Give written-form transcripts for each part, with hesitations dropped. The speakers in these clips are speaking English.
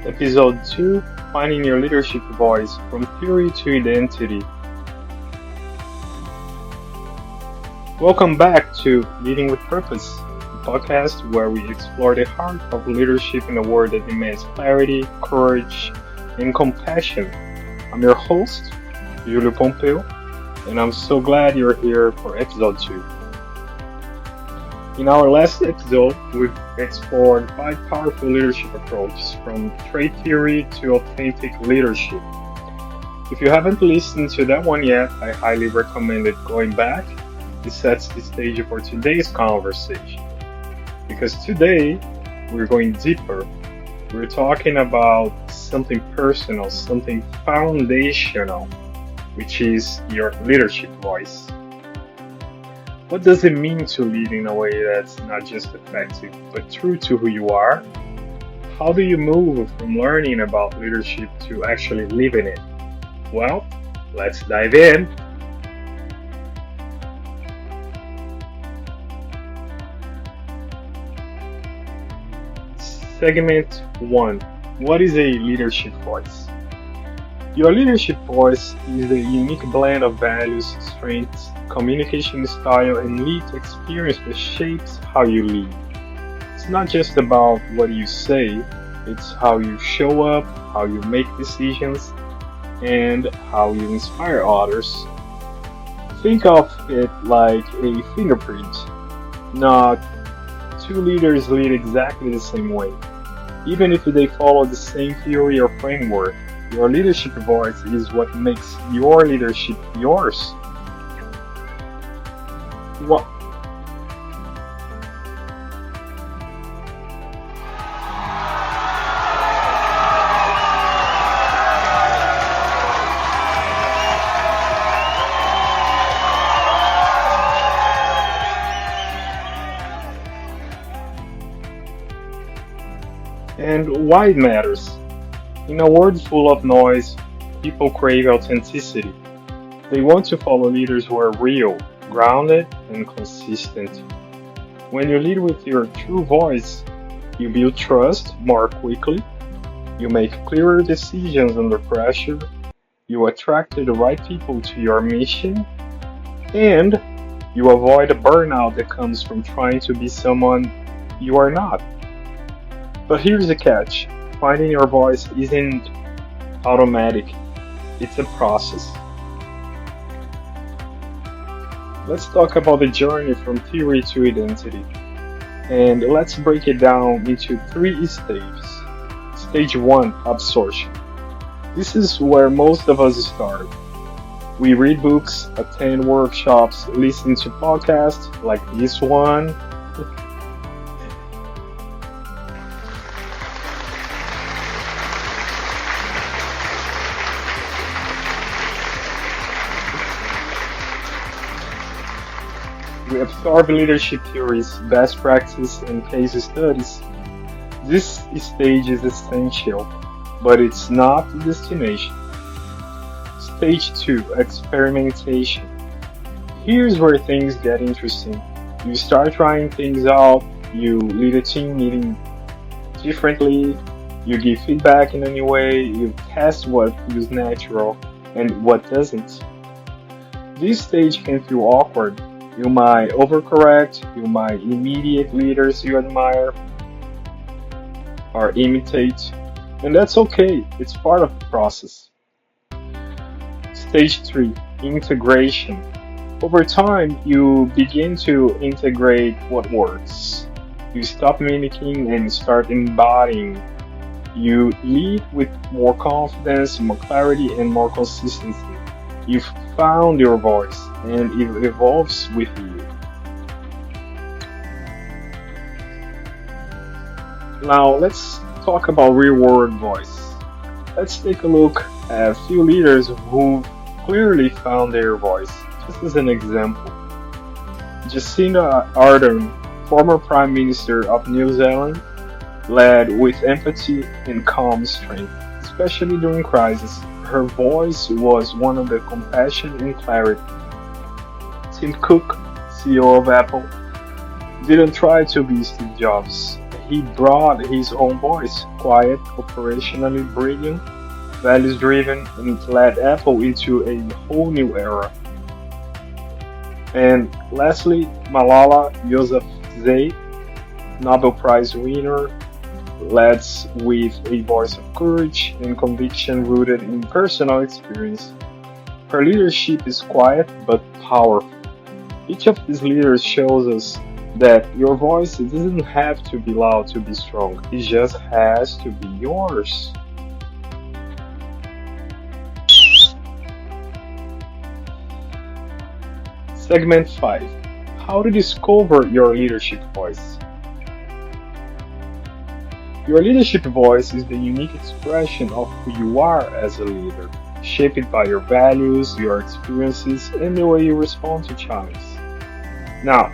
Episode 2, Finding Your Leadership Voice From Theory to Identity. Welcome back to Leading with Purpose, a podcast where we explore the heart of leadership in a world that demands clarity, courage, and compassion. I'm your host, Julio Pompeu, and I'm so glad you're here for episode 2. In our last episode, we've explored 5 powerful leadership approaches from trait theory to authentic leadership. If you haven't listened to that one yet, I highly recommend it going back. It sets the stage for today's conversation. Because today, we're going deeper. We're talking about something personal, something foundational, which is your leadership voice. What does it mean to lead in a way that's not just effective, but true to who you are? How do you move from learning about leadership to actually living it? Well, let's dive in. Segment 1. What is a leadership voice? Your leadership voice is a unique blend of values, strengths, communication style, and lived experience that shapes how you lead. It's not just about what you say, it's how you show up, how you make decisions, and how you inspire others. Think of it like a fingerprint. Not two leaders lead exactly the same way, even if they follow the same theory or framework. Your leadership voice is what makes your leadership yours. What? And why it matters. In a world full of noise, people crave authenticity. They want to follow leaders who are real, grounded, and consistent. When you lead with your true voice, you build trust more quickly, you make clearer decisions under pressure, you attract the right people to your mission, and you avoid the burnout that comes from trying to be someone you are not. But here's the catch. Finding your voice isn't automatic, it's a process. Let's talk about the journey from theory to identity. And let's break it down into 3 stages. Stage 1, absorption. This is where most of us start. We read books, attend workshops, listen to podcasts like this one. We absorb leadership theories, best practice, and case studies. This stage is essential, but it's not the destination. Stage 2, experimentation. Here's where things get interesting. You start trying things out, you lead a team meeting differently, you give feedback in a new way, you test what feels natural and what doesn't. This stage can feel awkward. You might overcorrect, you might imitate leaders you admire or imitate, and that's okay, it's part of the process. Stage 3, integration. Over time, you begin to integrate what works. You stop mimicking and start embodying. You lead with more confidence, more clarity, and more consistency. You've found your voice and it evolves with you. Now let's talk about real world voice. Let's take a look at a few leaders who clearly found their voice. Just as an example, Jacinda Ardern, former Prime Minister of New Zealand, led with empathy and calm strength, especially during crisis. Her voice was one of the compassion and clarity. Tim Cook, CEO of Apple, didn't try to be Steve Jobs. he brought his own voice, quiet, operationally brilliant, values driven, and led Apple into a whole new era. And lastly, Malala Yousafzai, Nobel Prize winner, leads with a voice of courage and conviction rooted in personal experience. Her leadership is quiet but powerful. Each of these leaders shows us that your voice doesn't have to be loud to be strong, it just has to be yours. Segment 5: How to discover your leadership voice. Your leadership voice is the unique expression of who you are as a leader, shaped by your values, your experiences, and the way you respond to challenges. Now,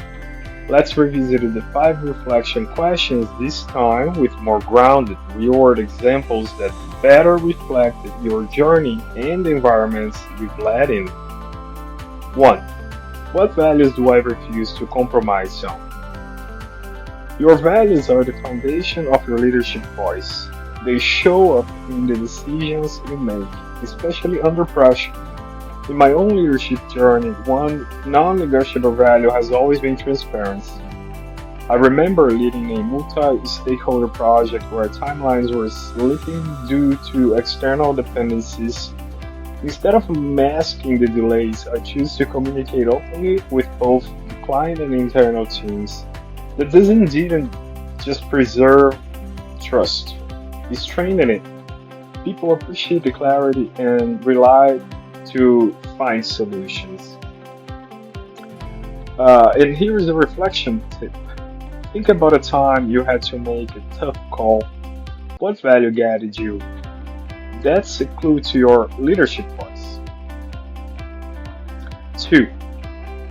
let's revisit the 5 reflection questions, this time with more grounded, real-world examples that better reflect your journey and the environments you've led in. 1. What values do I refuse to compromise on? Your values are the foundation of your leadership voice. They show up in the decisions you make, especially under pressure. In my own leadership journey, one non negotiable value has always been transparency. I remember leading a multi stakeholder project where timelines were slipping due to external dependencies. Instead of masking the delays, I choose to communicate openly with both the client and internal teams. That doesn't even just preserve trust, it's strengthening it. People appreciate the clarity and rely to find solutions. And here's a reflection tip. Think about a time you had to make a tough call. What value guided you? That's a clue to your leadership voice. 2.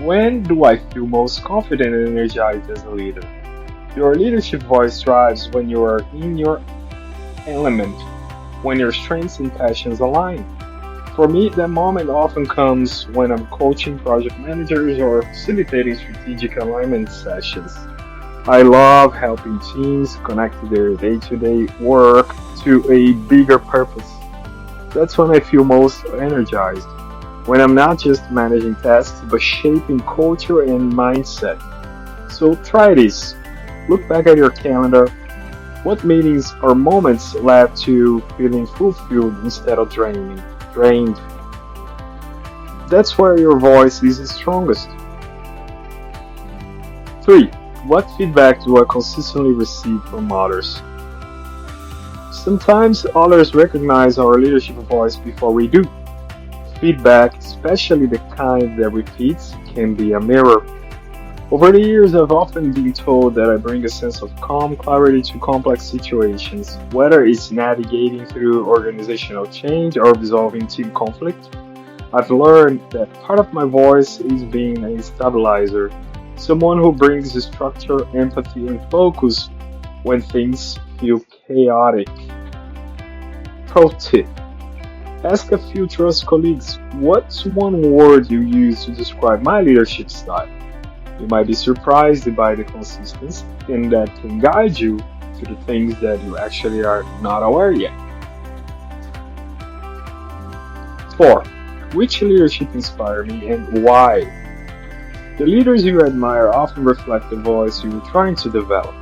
When do I feel most confident and energized as a leader? Your leadership voice thrives when you are in your element, when your strengths and passions align. For me, that moment often comes when I'm coaching project managers or facilitating strategic alignment sessions. I love helping teams connect their day to day work to a bigger purpose. That's when I feel most energized, when I'm not just managing tasks but shaping culture and mindset. So try this. Look back at your calendar. What meetings or moments led to feeling fulfilled instead of drained? That's where your voice is strongest. 3. What feedback do I consistently receive from others? Sometimes others recognize our leadership voice before we do. Feedback, especially the kind that repeats, can be a mirror. Over the years, I've often been told that I bring a sense of calm clarity to complex situations, whether it's navigating through organizational change or resolving team conflict. I've learned that part of my voice is being a stabilizer, someone who brings structure, empathy, and focus when things feel chaotic. Pro tip: ask a few trust colleagues, what's one word you use to describe my leadership style? You might be surprised by the consistency, and that can guide you to the things that you actually are not aware yet. 4. Which leadership inspire me and why? The leaders you admire often reflect the voice you are trying to develop.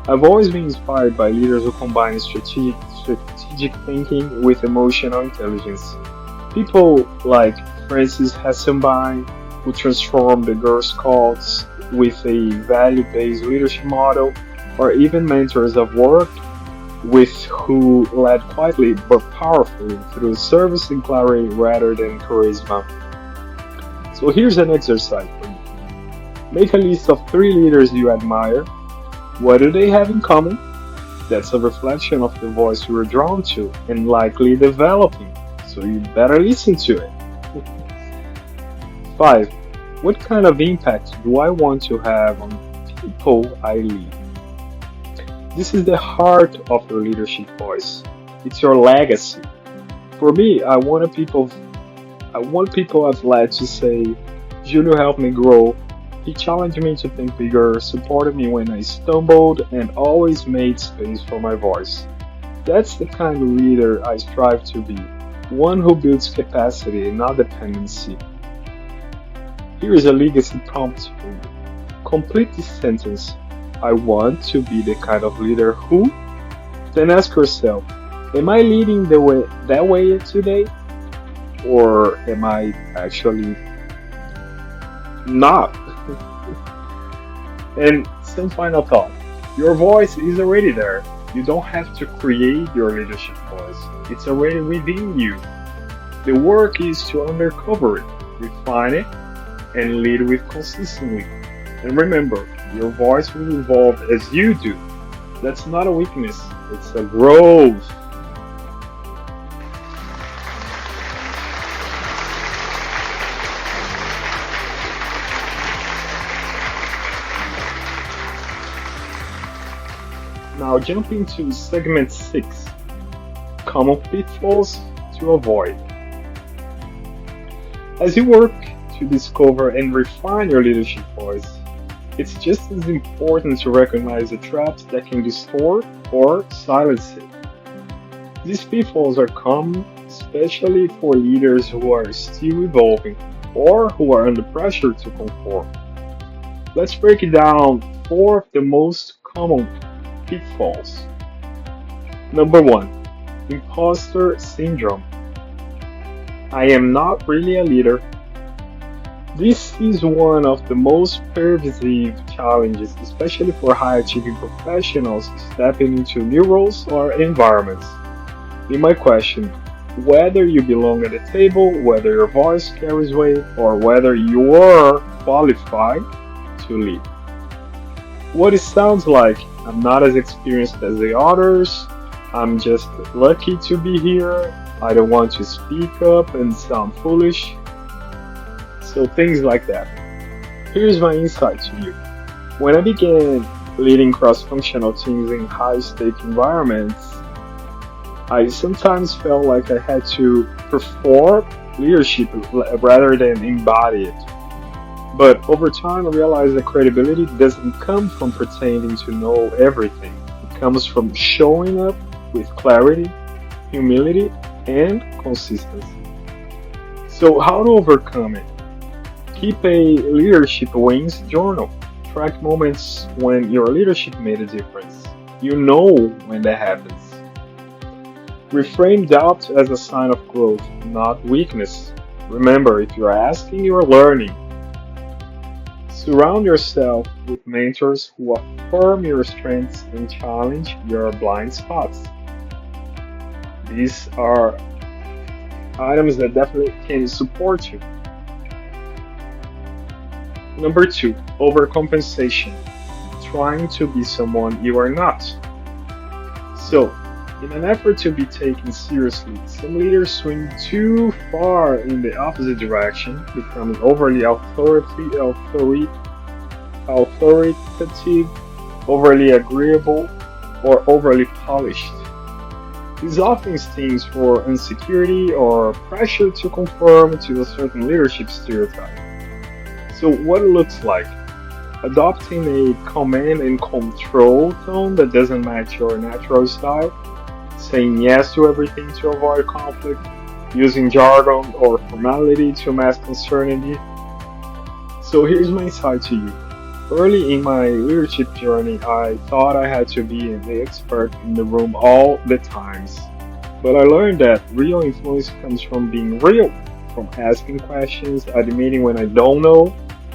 I've always been inspired by leaders who combine strategic thinking with emotional intelligence. People like Francis Hasselbein, who transformed the Girl Scouts with a value-based leadership model, or even mentors I've worked with who led quietly but powerfully through service and clarity rather than charisma. So here's an exercise for you. Make a list of 3 leaders you admire. What do they have in common? That's a reflection of the voice you were drawn to and likely developing, so you better listen to it. 5. What kind of impact do I want to have on people I lead? This is the heart of your leadership voice. It's your legacy. For me, I want people I've led to say, Julio helped me grow, He challenged me to think bigger, supported me when I stumbled, and always made space for my voice. That's the kind of leader I strive to be. One who builds capacity, not dependency. Here is a legacy prompt for you. Complete this sentence. I want to be the kind of leader who. Then ask yourself, am I leading the way that way today? Or am I actually not? And some final thought. Your voice is already there. You don't have to create your leadership voice. It's already within you. The work is to uncover it, refine it, and lead with consistency. And remember, your voice will evolve as you do. That's not a weakness, it's a growth. Now jumping to segment 6, common pitfalls to avoid. As you work to discover and refine your leadership voice, it's just as important to recognize the traps that can distort or silence it. These pitfalls are common, especially for leaders who are still evolving or who are under pressure to conform. Let's break it down four of the most common pitfalls. Number one, imposter syndrome. I am not really a leader. This is one of the most pervasive challenges, especially for high achieving professionals stepping into new roles or environments. You might question whether you belong at the table, whether your voice carries weight, or whether you are qualified to lead. What it sounds like, I'm not as experienced as the others, I'm just lucky to be here, I don't want to speak up and sound foolish. So things like that. Here's my insight to you. When I began leading cross-functional teams in high-stake environments, I sometimes felt like I had to perform leadership rather than embody it. But over time, I realized that credibility doesn't come from pretending to know everything. It comes from showing up with clarity, humility, and consistency. So, how to overcome it? Keep a leadership wins journal. Track moments when your leadership made a difference. You know when that happens. Reframe doubt as a sign of growth, not weakness. Remember, if you're asking, you're learning. Surround yourself with mentors who affirm your strengths and challenge your blind spots. These are items that definitely can support you. Number two, overcompensation. Trying to be someone you are not. So, in an effort to be taken seriously, some leaders swing too far in the opposite direction, becoming overly authoritative, overly agreeable, or overly polished. This often stems for insecurity or pressure to conform to a certain leadership stereotype. So, what it looks like? Adopting a command and control tone that doesn't match your natural style, saying yes to everything to avoid conflict, using jargon or formality to mask uncertainty. So here's my insight to you. Early in my leadership journey, I thought I had to be the expert in the room all the times. But I learned that real influence comes from being real, from asking questions, admitting when I don't know,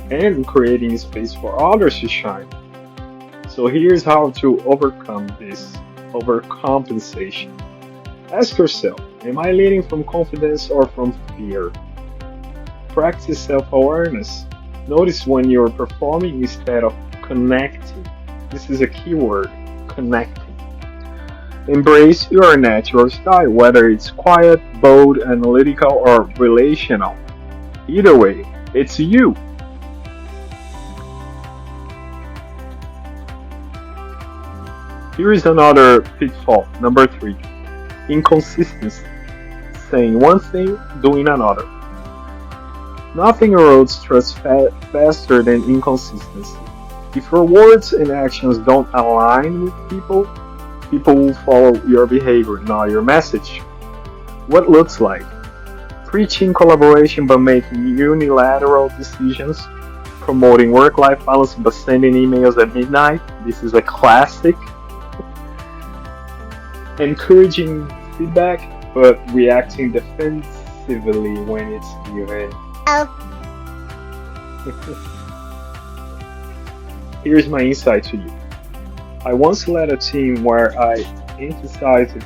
and creating space for others to shine. So here's how to overcome this overcompensation. Ask yourself, am I leading from confidence or from fear? Practice self-awareness. Notice when you're performing instead of connecting. This is a key word, connecting. Embrace your natural style, whether it's quiet, bold, analytical, or relational. Either way, it's you. Here is another pitfall, number 3. Inconsistency. Saying one thing, doing another. Nothing erodes trust faster than inconsistency. If your words and actions don't align with people, people will follow your behavior, not your message. What looks like preaching collaboration but making unilateral decisions, promoting work life balance but sending emails at midnight. This is a classic. Encouraging feedback but reacting defensively when it's given. Here's my insight to you. I once led a team where I emphasized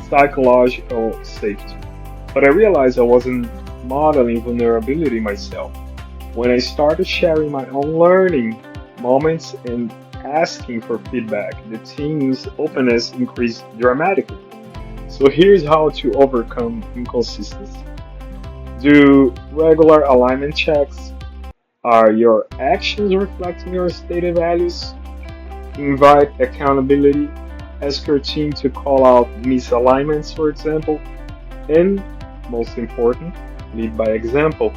psychological safety, but I realized I wasn't modeling vulnerability myself. When I started sharing my own learning moments and asking for feedback, the team's openness increased dramatically. So here's how to overcome inconsistency. Do regular alignment checks. Are your actions reflecting your stated values? Invite accountability. Ask your team to call out misalignments, for example. And most important, lead by example,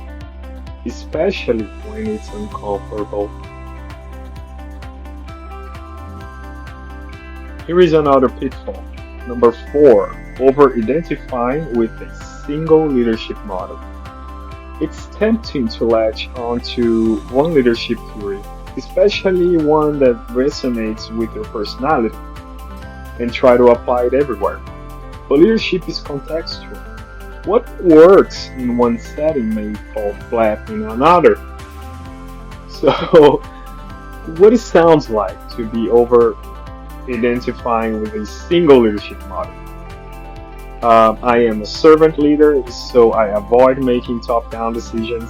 especially when it's uncomfortable. Here is another pitfall. Number 4, over identifying with a single leadership model. It's tempting to latch onto one leadership theory, especially one that resonates with your personality, and try to apply it everywhere. But leadership is contextual. What works in one setting may fall flat in another. So, what it sounds like to be over identifying with a single leadership model. I am a servant leader, so I avoid making top down decisions.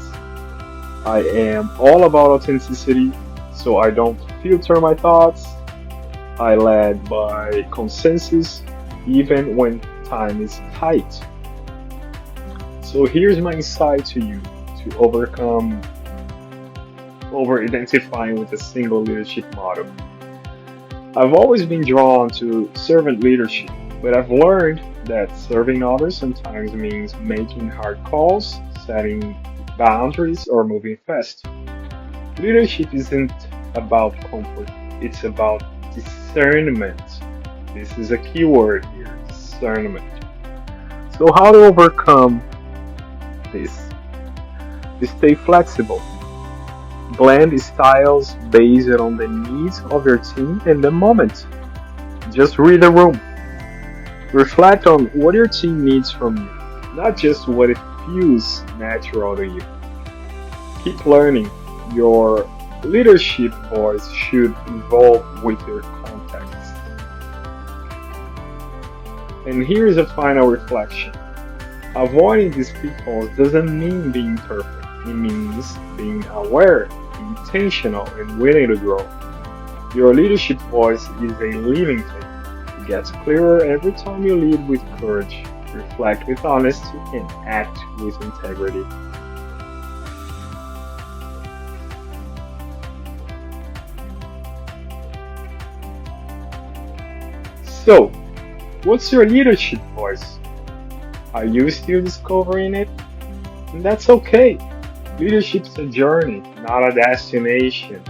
I am all about authenticity, so I don't filter my thoughts. I lead by consensus, even when time is tight. So here's my insight to you to overcome over identifying with a single leadership model. I've always been drawn to servant leadership, but I've learned that serving others sometimes means making hard calls, setting boundaries, or moving fast. Leadership isn't about comfort, it's about discernment. This is a key word here, discernment. So, how to overcome this? Stay flexible. Blend styles based on the needs of your team and the moment. Just read the room. Reflect on what your team needs from you, not just what it feels natural to you. Keep learning. Your leadership voice should evolve with your context. And here's a final reflection. Avoiding these pitfalls doesn't mean being perfect. It means being aware, intentional, and willing to grow. Your leadership voice is a living thing. It gets clearer every time you lead with courage, reflect with honesty, and act with integrity. So, what's your leadership voice? Are you still discovering it? And that's okay. Leadership's a journey, not a destination.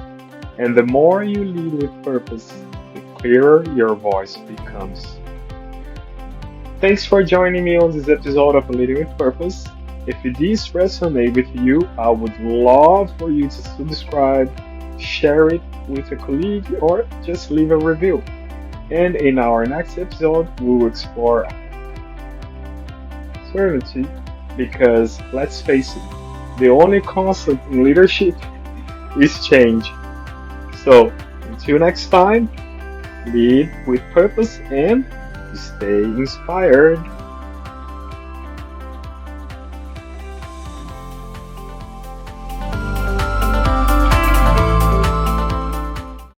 And the more you lead with purpose, the clearer your voice becomes. Thanks for joining me on this episode of Leading with Purpose. If this resonates with you, I would love for you to subscribe, share it with a colleague, or just leave a review. And in our next episode, we will explore certainty because let's face it, the only constant in leadership is change. So, until next time, lead with purpose and stay inspired.